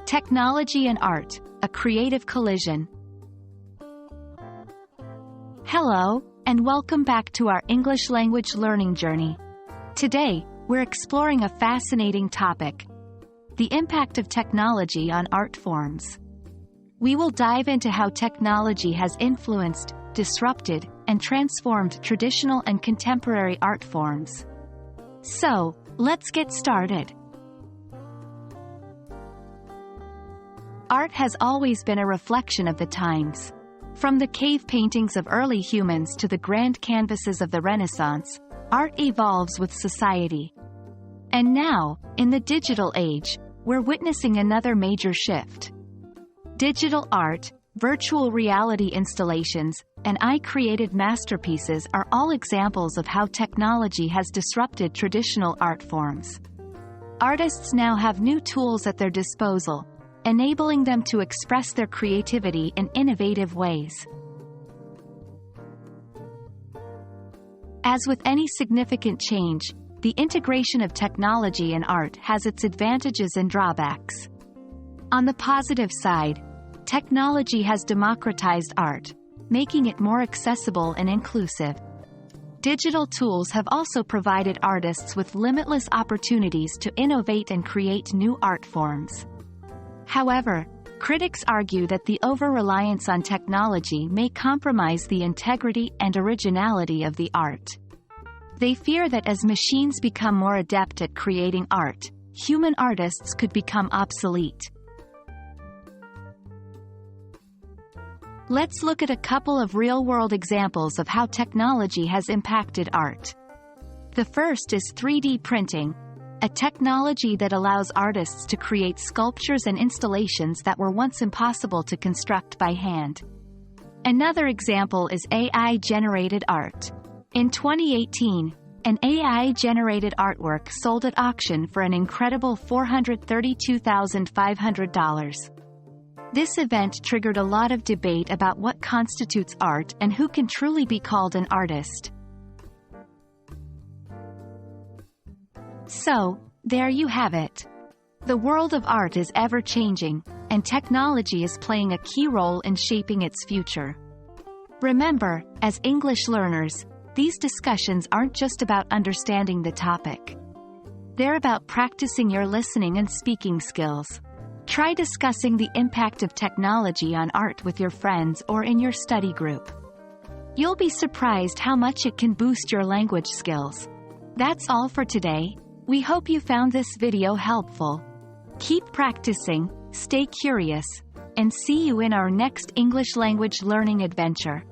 Technology and art, a creative collision. Hello, and welcome back to our English language learning journey. Today, we're exploring a fascinating topic: the impact of technology on art forms. We will dive into how technology has influenced, disrupted, and transformed traditional and contemporary art forms. So, let's get started. Art has always been a reflection of the times. From the cave paintings of early humans to the grand canvases of the Renaissance, art evolves with society. And now, in the digital age, we're witnessing another major shift. Digital art, virtual reality installations, and AI-created masterpieces are all examples of how technology has disrupted traditional art forms. Artists now have new tools at their disposal, enabling them to express their creativity in innovative ways. As with any significant change, the integration of technology and art has its advantages and drawbacks. On the positive side, technology has democratized art, making it more accessible and inclusive. Digital tools have also provided artists with limitless opportunities to innovate and create new art forms. However, critics argue that the over-reliance on technology may compromise the integrity and originality of the art. They fear that as machines become more adept at creating art, human artists could become obsolete. Let's look at a couple of real-world examples of how technology has impacted art. The first is 3D printing, a technology that allows artists to create sculptures and installations that were once impossible to construct by hand. Another example is AI-generated art. In 2018, an AI-generated artwork sold at auction for an incredible $432,500. This event triggered a lot of debate about what constitutes art and who can truly be called an artist. So, there you have it. The world of art is ever-changing, and technology is playing a key role in shaping its future. Remember, as English learners, these discussions aren't just about understanding the topic. They're about practicing your listening and speaking skills. Try discussing the impact of technology on art with your friends or in your study group. You'll be surprised how much it can boost your language skills. That's all for today. We hope you found this video helpful. Keep practicing, stay curious, and see you in our next English language learning adventure.